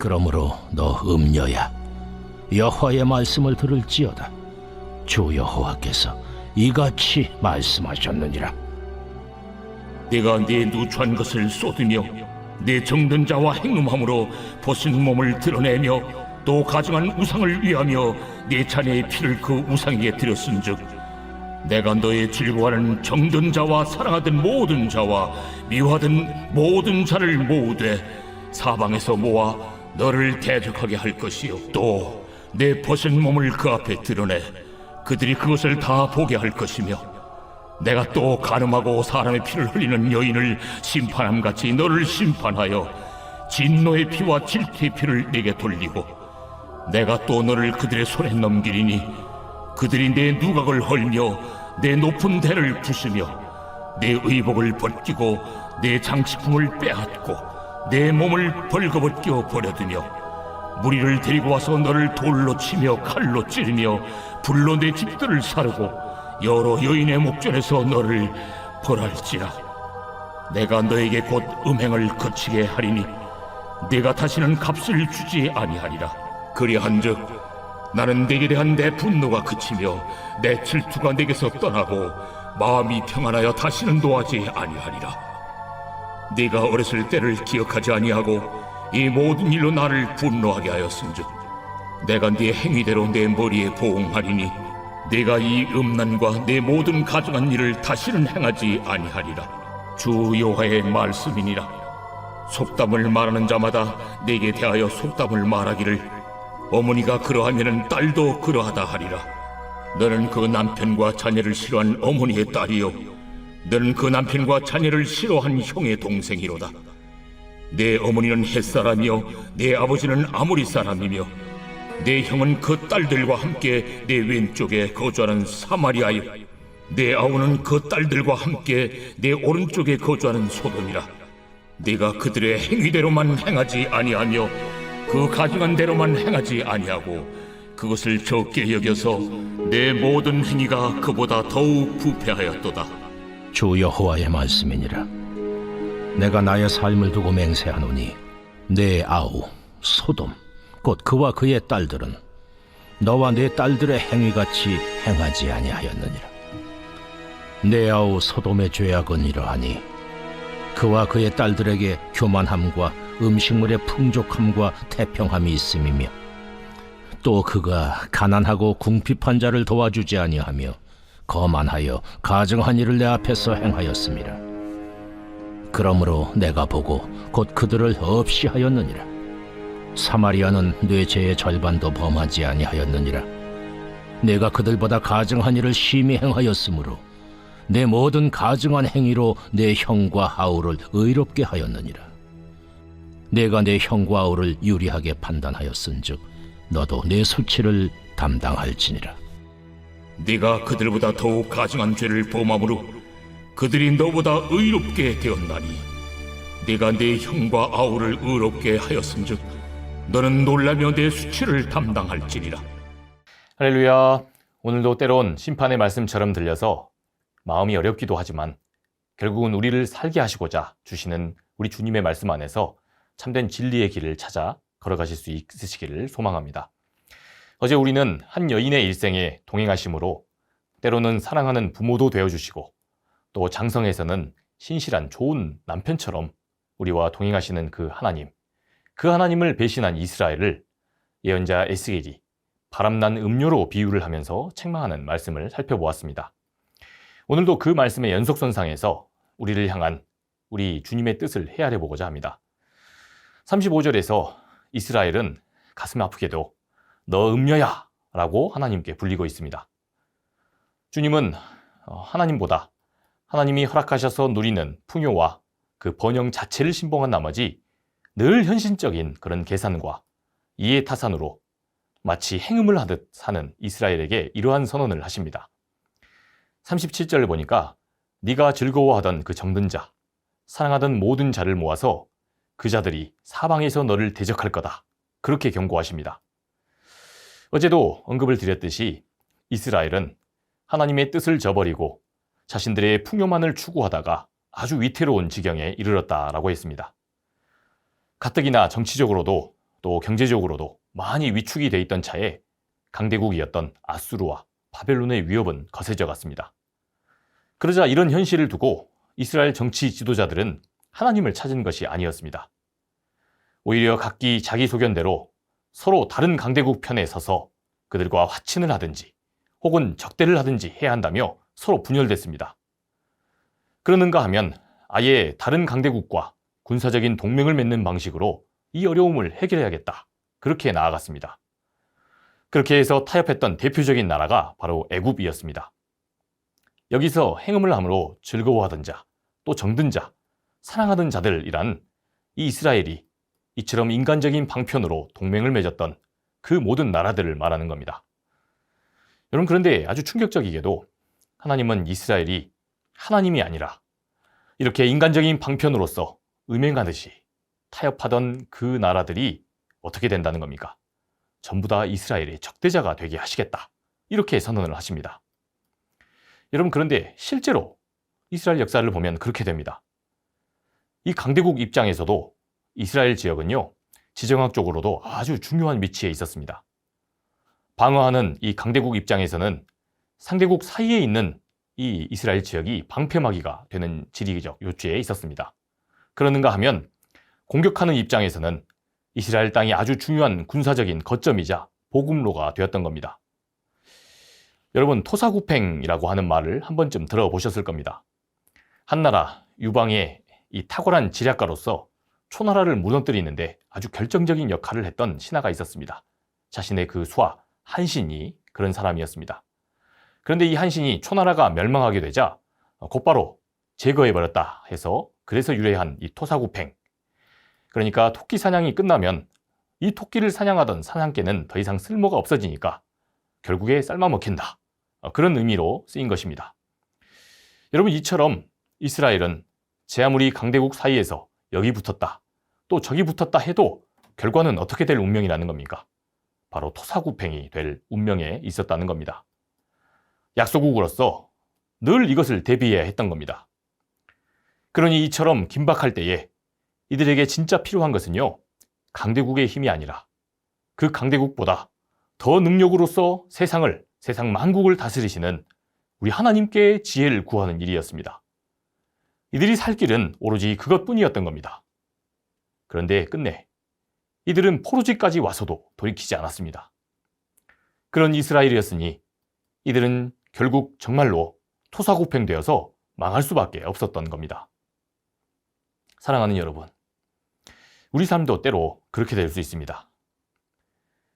그러므로 너 음녀야, 여호와의 말씀을 들을지어다. 주 여호와께서 이같이 말씀하셨느니라. 네가 네 누추한 것을 쏟으며 네 정든 자와 행음함으로 벗은 몸을 드러내며 또 가증한 우상을 위하며 네 자녀의 피를 그 우상에게 드렸은즉 내가 너의 즐거워하는 정든 자와 사랑하던 모든 자와 미워하던 모든 자를 모으되 사방에서 모아 너를 대적하게 할 것이요 또 내 벗은 몸을 그 앞에 드러내 그들이 그것을 다 보게 할 것이며 내가 또 간음하고 사람의 피를 흘리는 여인을 심판함같이 너를 심판하여 진노의 피와 질투의 피를 내게 돌리고 내가 또 너를 그들의 손에 넘기리니 그들이 내 누각을 헐며 내 높은 대를 부수며 내 의복을 벗기고 내 장식품을 빼앗고 내 몸을 벌거벗겨 버려두며 무리를 데리고 와서 너를 돌로 치며 칼로 찌르며 불로 내 집들을 사르고 여러 여인의 목전에서 너를 벌할지라. 내가 너에게 곧 음행을 그치게 하리니 네가 다시는 값을 주지 아니하리라. 그리한즉 나는 네게 대한 내 분노가 그치며 내 질투가 네게서 떠나고 마음이 평안하여 다시는 노하지 아니하리라. 네가 어렸을 때를 기억하지 아니하고 이 모든 일로 나를 분노하게 하였은즉 내가 네 행위대로 내 머리에 보응하리니 네가 이 음란과 내 모든 가증한 일을 다시는 행하지 아니하리라. 주 여호와의 말씀이니라. 속담을 말하는 자마다 네게 대하여 속담을 말하기를 어머니가 그러하면은 딸도 그러하다 하리라. 너는 그 남편과 자녀를 싫어한 어머니의 딸이요 너는 그 남편과 자녀를 싫어한 형의 동생이로다. 내 어머니는 헷사람이요 내 아버지는 아모리 사람이며 내 형은 그 딸들과 함께 내 왼쪽에 거주하는 사마리아요 내 아우는 그 딸들과 함께 내 오른쪽에 거주하는 소돔이라. 네가 그들의 행위대로만 행하지 아니하며 그 가증한 대로만 행하지 아니하고 그것을 적게 여겨서 내 모든 행위가 그보다 더욱 부패하였도다. 주 여호와의 말씀이니라. 내가 나의 삶을 두고 맹세하노니 내 아우 소돔 곧 그와 그의 딸들은 너와 내 딸들의 행위같이 행하지 아니하였느니라. 내 아우 소돔의 죄악은 이러하니 그와 그의 딸들에게 교만함과 음식물의 풍족함과 태평함이 있음이며 또 그가 가난하고 궁핍한 자를 도와주지 아니하며 거만하여 가증한 일을 내 앞에서 행하였음이라. 그러므로 내가 보고 곧 그들을 없이 하였느니라. 사마리아는 내 죄의 절반도 범하지 아니하였느니라. 내가 그들보다 가증한 일을 심히 행하였으므로 내 모든 가증한 행위로 내 형과 아우를 의롭게 하였느니라. 내가 내 형과 아우를 유리하게 판단하였은즉 너도 내 수치를 담당할지니라. 네가 그들보다 더욱 가증한 죄를 범함으로 그들이 너보다 의롭게 되었나니 네가 내 형과 아우를 의롭게 하였은즉 너는 놀라며 내 수치를 담당할지니라. 할렐루야. 오늘도 때론 심판의 말씀처럼 들려서 마음이 어렵기도 하지만 결국은 우리를 살게 하시고자 주시는 우리 주님의 말씀 안에서 참된 진리의 길을 찾아 걸어가실 수 있으시기를 소망합니다. 어제 우리는 한 여인의 일생에 동행하심으로 때로는 사랑하는 부모도 되어주시고 또 장성에서는 신실한 좋은 남편처럼 우리와 동행하시는 그 하나님을 배신한 이스라엘을 예언자 에스겔이 바람난 음료로 비유를 하면서 책망하는 말씀을 살펴보았습니다. 오늘도 그 말씀의 연속선상에서 우리를 향한 우리 주님의 뜻을 헤아려 보고자 합니다. 35절에서 이스라엘은 가슴 아프게도 너 음녀야 라고 하나님께 불리고 있습니다. 주님은 하나님보다 하나님이 허락하셔서 누리는 풍요와 그 번영 자체를 신봉한 나머지 늘 현실적인 그런 계산과 이해타산으로 마치 행음을 하듯 사는 이스라엘에게 이러한 선언을 하십니다. 37절을 보니까 네가 즐거워하던 그 정든 자, 사랑하던 모든 자를 모아서 그 자들이 사방에서 너를 대적할 거다. 그렇게 경고하십니다. 어제도 언급을 드렸듯이 이스라엘은 하나님의 뜻을 저버리고 자신들의 풍요만을 추구하다가 아주 위태로운 지경에 이르렀다라고 했습니다. 가뜩이나 정치적으로도 또 경제적으로도 많이 위축이 돼 있던 차에 강대국이었던 아수르와 바벨론의 위협은 거세져 갔습니다. 그러자 이런 현실을 두고 이스라엘 정치 지도자들은 하나님을 찾은 것이 아니었습니다. 오히려 각기 자기 소견대로 서로 다른 강대국 편에 서서 그들과 화친을 하든지 혹은 적대를 하든지 해야 한다며 서로 분열됐습니다. 그러는가 하면 아예 다른 강대국과 군사적인 동맹을 맺는 방식으로 이 어려움을 해결해야겠다. 그렇게 나아갔습니다. 그렇게 해서 타협했던 대표적인 나라가 바로 애굽이었습니다. 여기서 행음을 함으로 즐거워하던 자, 또 정든 자, 사랑하던 자들이란 이 이스라엘이 이처럼 인간적인 방편으로 동맹을 맺었던 그 모든 나라들을 말하는 겁니다. 여러분, 그런데 아주 충격적이게도 하나님은 이스라엘이 하나님이 아니라 이렇게 인간적인 방편으로서 음행하듯이 타협하던 그 나라들이 어떻게 된다는 겁니까? 전부 다 이스라엘의 적대자가 되게 하시겠다. 이렇게 선언을 하십니다. 여러분, 그런데 실제로 이스라엘 역사를 보면 그렇게 됩니다. 이 강대국 입장에서도 이스라엘 지역은요, 지정학적으로도 아주 중요한 위치에 있었습니다. 방어하는 이 강대국 입장에서는 상대국 사이에 있는 이 이스라엘 지역이 방패막이가 되는 지리적 요지에 있었습니다. 그러는가 하면 공격하는 입장에서는 이스라엘 땅이 아주 중요한 군사적인 거점이자 보급로가 되었던 겁니다. 여러분, 토사구팽이라고 하는 말을 한 번쯤 들어보셨을 겁니다. 한나라 유방의 이 탁월한 지략가로서 초나라를 무너뜨리는데 아주 결정적인 역할을 했던 신하가 있었습니다. 자신의 그 수하 한신이 그런 사람이었습니다. 그런데 이 한신이 초나라가 멸망하게 되자 곧바로 제거해버렸다 해서 그래서 유래한 이 토사구팽. 그러니까 토끼 사냥이 끝나면 이 토끼를 사냥하던 사냥개는 더 이상 쓸모가 없어지니까 결국에 삶아 먹힌다. 그런 의미로 쓰인 것입니다. 여러분, 이처럼 이스라엘은 제 아무리 강대국 사이에서 여기 붙었다, 또 저기 붙었다 해도 결과는 어떻게 될 운명이라는 겁니까? 바로 토사구팽이 될 운명에 있었다는 겁니다. 약소국으로서 늘 이것을 대비해야 했던 겁니다. 그러니 이처럼 긴박할 때에 이들에게 진짜 필요한 것은요, 강대국의 힘이 아니라 그 강대국보다 더 능력으로서 세상 만국을 다스리시는 우리 하나님께 지혜를 구하는 일이었습니다. 이들이 살 길은 오로지 그것뿐이었던 겁니다. 그런데 끝내 이들은 포로지까지 와서도 돌이키지 않았습니다. 그런 이스라엘이었으니 이들은 결국 정말로 토사구팽되어서 망할 수밖에 없었던 겁니다. 사랑하는 여러분, 우리 삶도 때로 그렇게 될 수 있습니다.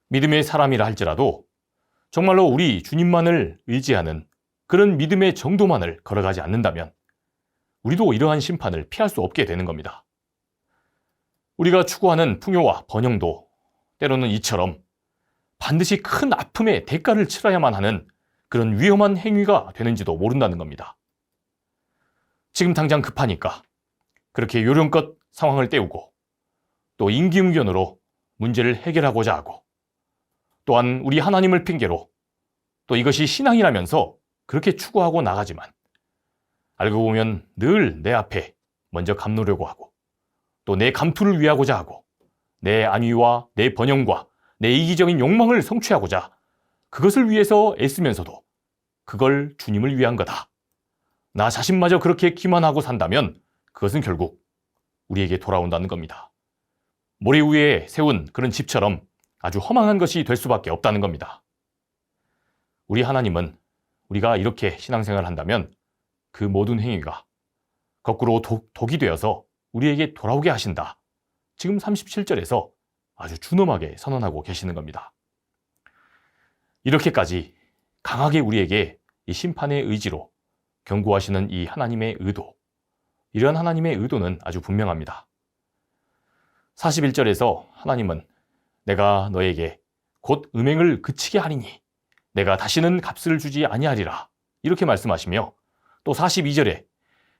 믿음의 사람이라 할지라도 정말로 우리 주님만을 의지하는 그런 믿음의 정도만을 걸어가지 않는다면 우리도 이러한 심판을 피할 수 없게 되는 겁니다. 우리가 추구하는 풍요와 번영도 때로는 이처럼 반드시 큰 아픔의 대가를 치러야만 하는 그런 위험한 행위가 되는지도 모른다는 겁니다. 지금 당장 급하니까 그렇게 요령껏 상황을 때우고 또 임기응변으로 문제를 해결하고자 하고 또한 우리 하나님을 핑계로 또 이것이 신앙이라면서 그렇게 추구하고 나가지만 알고 보면 늘 내 앞에 먼저 감노려고 하고 또 내 감투를 위하고자 하고 내 안위와 내 번영과 내 이기적인 욕망을 성취하고자 그것을 위해서 애쓰면서도 그걸 주님을 위한 거다. 나 자신마저 그렇게 기만하고 산다면 그것은 결국 우리에게 돌아온다는 겁니다. 모래 위에 세운 그런 집처럼 아주 허망한 것이 될 수밖에 없다는 겁니다. 우리 하나님은 우리가 이렇게 신앙생활을 한다면 그 모든 행위가 거꾸로 독이 되어서 우리에게 돌아오게 하신다. 지금 37절에서 아주 준엄하게 선언하고 계시는 겁니다. 이렇게까지 강하게 우리에게 이 심판의 의지로 경고하시는 이 하나님의 의도, 이러한 하나님의 의도는 아주 분명합니다. 41절에서 하나님은 내가 너에게 곧 음행을 그치게 하리니 내가 다시는 값을 주지 아니하리라 이렇게 말씀하시며 또 42절에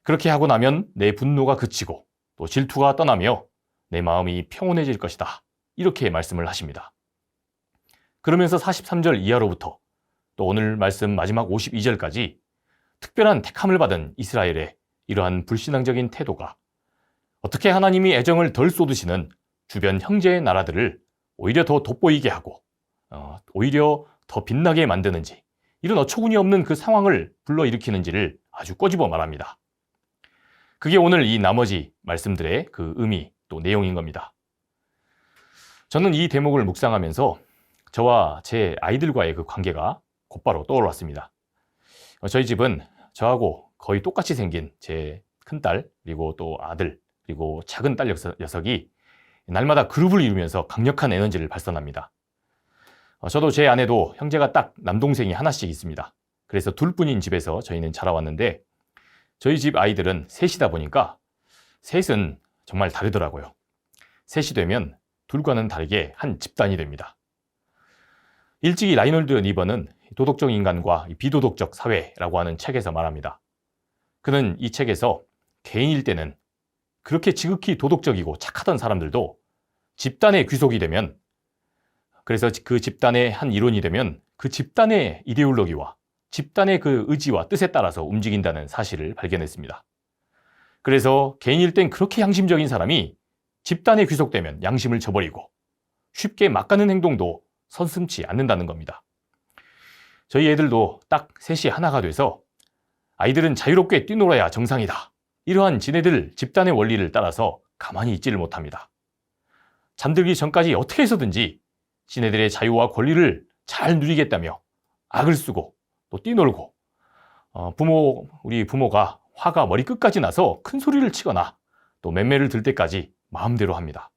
그렇게 하고 나면 내 분노가 그치고 또 질투가 떠나며 내 마음이 평온해질 것이다 이렇게 말씀을 하십니다. 그러면서 43절 이하로부터 또 오늘 말씀 마지막 52절까지 특별한 택함을 받은 이스라엘의 이러한 불신앙적인 태도가 어떻게 하나님이 애정을 덜 쏟으시는 주변 형제의 나라들을 오히려 더 돋보이게 하고 오히려 더 빛나게 만드는지, 이런 어처구니 없는 그 상황을 불러일으키는지를 아주 꼬집어 말합니다. 그게 오늘 이 나머지 말씀들의 그 의미 또 내용인 겁니다. 저는 이 대목을 묵상하면서 저와 제 아이들과의 그 관계가 곧바로 떠올랐습니다. 저희 집은 저하고 거의 똑같이 생긴 제 큰딸, 그리고 또 아들, 그리고 작은 딸 녀석이 날마다 그룹을 이루면서 강력한 에너지를 발산합니다. 저도 제 아내도 형제가 딱 남동생이 하나씩 있습니다. 그래서 둘뿐인 집에서 저희는 자라왔는데, 저희 집 아이들은 셋이다 보니까 셋은 정말 다르더라고요. 셋이 되면 둘과는 다르게 한 집단이 됩니다. 일찍이 라이놀드 니버는 도덕적 인간과 비도덕적 사회라고 하는 책에서 말합니다. 그는 이 책에서 개인일 때는 그렇게 지극히 도덕적이고 착하던 사람들도 집단의 귀속이 되면, 그래서 그 집단의 한 일원이 되면 그 집단의 이데올로기와 집단의 그 의지와 뜻에 따라서 움직인다는 사실을 발견했습니다. 그래서 개인일 땐 그렇게 양심적인 사람이 집단에 귀속되면 양심을 저버리고 쉽게 막 가는 행동도 서슴지 않는다는 겁니다. 저희 애들도 딱 셋이 하나가 돼서 아이들은 자유롭게 뛰놀아야 정상이다, 이러한 지네들 집단의 원리를 따라서 가만히 있지를 못합니다. 잠들기 전까지 어떻게 해서든지 지네들의 자유와 권리를 잘 누리겠다며 악을 쓰고 또 뛰놀고, 우리 부모가 화가 머리끝까지 나서 큰 소리를 치거나 또 맴매를 들 때까지 마음대로 합니다.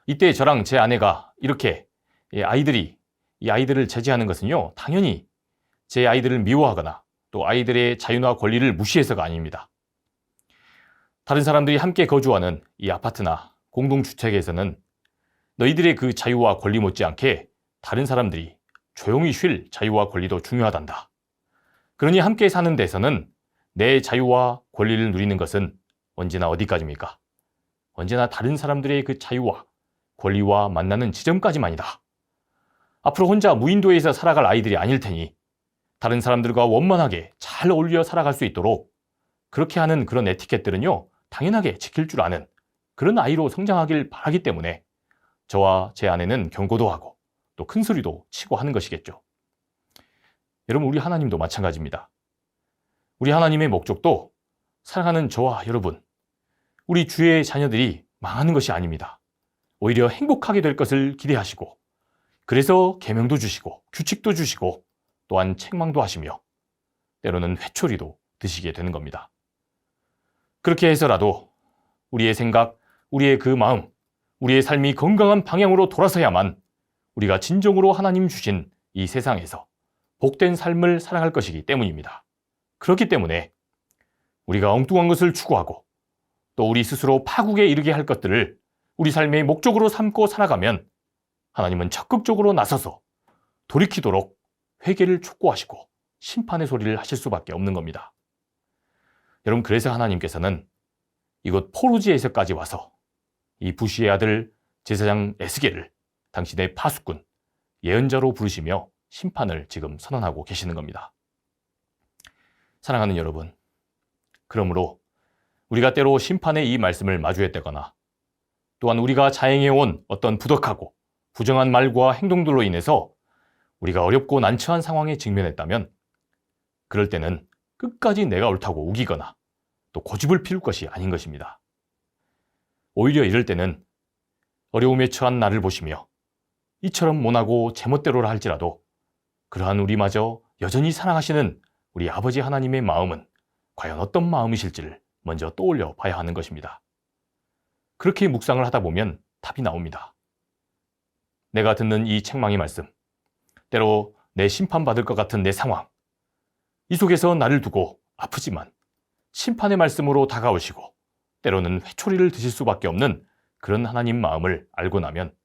이때 저랑 제 아내가 이렇게 이 아이들을 제지하는 것은요, 당연히 제 아이들을 미워하거나 또 아이들의 자유나 권리를 무시해서가 아닙니다. 다른 사람들이 함께 거주하는 이 아파트나 공동주택에서는 너희들의 그 자유와 권리 못지않게 다른 사람들이 조용히 쉴 자유와 권리도 중요하단다. 그러니 함께 사는 데서는 내 자유와 권리를 누리는 것은 언제나 어디까지입니까? 언제나 다른 사람들의 그 자유와 권리와 만나는 지점까지만이다. 앞으로 혼자 무인도에서 살아갈 아이들이 아닐 테니 다른 사람들과 원만하게 잘 어울려 살아갈 수 있도록 그렇게 하는 그런 에티켓들은요, 당연하게 지킬 줄 아는 그런 아이로 성장하길 바라기 때문에 저와 제 아내는 경고도 하고 또 큰 소리도 치고 하는 것이겠죠. 여러분, 우리 하나님도 마찬가지입니다. 우리 하나님의 목적도 사랑하는 저와 여러분, 우리 주의 자녀들이 망하는 것이 아닙니다. 오히려 행복하게 될 것을 기대하시고, 그래서 계명도 주시고 규칙도 주시고 또한 책망도 하시며 때로는 회초리도 드시게 되는 겁니다. 그렇게 해서라도 우리의 생각, 우리의 그 마음, 우리의 삶이 건강한 방향으로 돌아서야만 우리가 진정으로 하나님 주신 이 세상에서 복된 삶을 살아갈 것이기 때문입니다. 그렇기 때문에 우리가 엉뚱한 것을 추구하고 또 우리 스스로 파국에 이르게 할 것들을 우리 삶의 목적으로 삼고 살아가면 하나님은 적극적으로 나서서 돌이키도록 회개를 촉구하시고 심판의 소리를 하실 수밖에 없는 겁니다. 여러분, 그래서 하나님께서는 이곳 포르지에서까지 와서 이 부시의 아들 제사장 에스겔을 당신의 파수꾼, 예언자로 부르시며 심판을 지금 선언하고 계시는 겁니다. 사랑하는 여러분, 그러므로 우리가 때로 심판의 이 말씀을 마주했다거나 또한 우리가 자행해온 어떤 부덕하고 부정한 말과 행동들로 인해서 우리가 어렵고 난처한 상황에 직면했다면 그럴 때는 끝까지 내가 옳다고 우기거나 또 고집을 피울 것이 아닌 것입니다. 오히려 이럴 때는 어려움에 처한 나를 보시며 이처럼 못하고 제멋대로라 할지라도 그러한 우리마저 여전히 사랑하시는 우리 아버지 하나님의 마음은 과연 어떤 마음이실지를 먼저 떠올려 봐야 하는 것입니다. 그렇게 묵상을 하다 보면 답이 나옵니다. 내가 듣는 이 책망의 말씀, 때로 내 심판받을 것 같은 내 상황, 이 속에서 나를 두고 아프지만 심판의 말씀으로 다가오시고 때로는 회초리를 드실 수밖에 없는 그런 하나님 마음을 알고 나면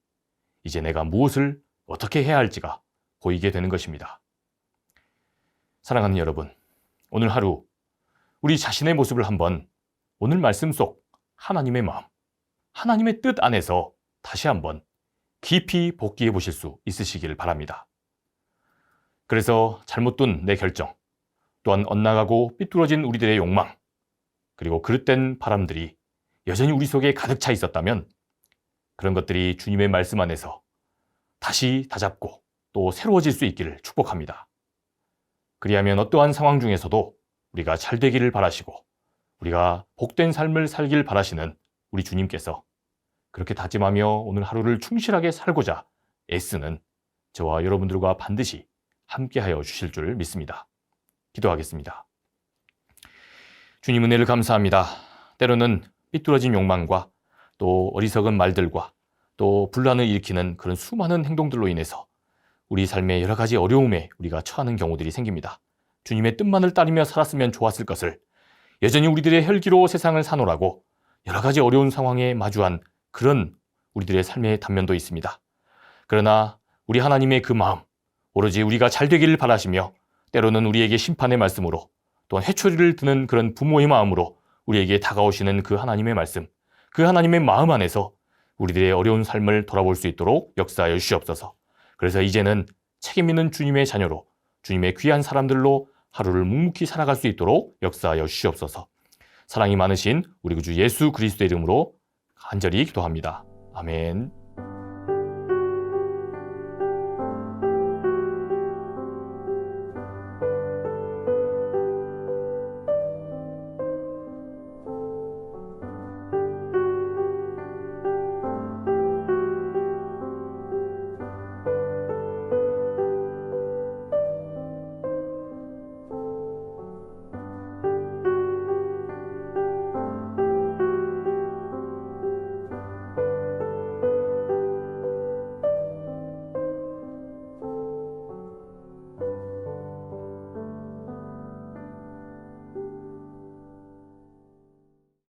이제 내가 무엇을 어떻게 해야 할지가 보이게 되는 것입니다. 사랑하는 여러분, 오늘 하루 우리 자신의 모습을 한번 오늘 말씀 속 하나님의 마음, 하나님의 뜻 안에서 다시 한번 깊이 복기해 보실 수 있으시길 바랍니다. 그래서 잘못된 내 결정, 또한 엇나가고 삐뚤어진 우리들의 욕망, 그리고 그릇된 바람들이 여전히 우리 속에 가득 차 있었다면 그런 것들이 주님의 말씀 안에서 다시 다잡고 또 새로워질 수 있기를 축복합니다. 그리하면 어떠한 상황 중에서도 우리가 잘 되기를 바라시고 우리가 복된 삶을 살길 바라시는 우리 주님께서 그렇게 다짐하며 오늘 하루를 충실하게 살고자 애쓰는 저와 여러분들과 반드시 함께하여 주실 줄 믿습니다. 기도하겠습니다. 주님 은혜를 감사합니다. 때로는 삐뚤어진 욕망과 또 어리석은 말들과 또 분란을 일으키는 그런 수많은 행동들로 인해서 우리 삶의 여러 가지 어려움에 우리가 처하는 경우들이 생깁니다. 주님의 뜻만을 따르며 살았으면 좋았을 것을 여전히 우리들의 혈기로 세상을 사노라고 여러 가지 어려운 상황에 마주한 그런 우리들의 삶의 단면도 있습니다. 그러나 우리 하나님의 그 마음, 오로지 우리가 잘 되기를 바라시며 때로는 우리에게 심판의 말씀으로 또한 회초리를 드는 그런 부모의 마음으로 우리에게 다가오시는 그 하나님의 말씀, 그 하나님의 마음 안에서 우리들의 어려운 삶을 돌아볼 수 있도록 역사하여 주시옵소서. 그래서 이제는 책임 있는 주님의 자녀로 주님의 귀한 사람들로 하루를 묵묵히 살아갈 수 있도록 역사하여 주시옵소서. 사랑이 많으신 우리 구주 예수 그리스도의 이름으로 간절히 기도합니다. 아멘.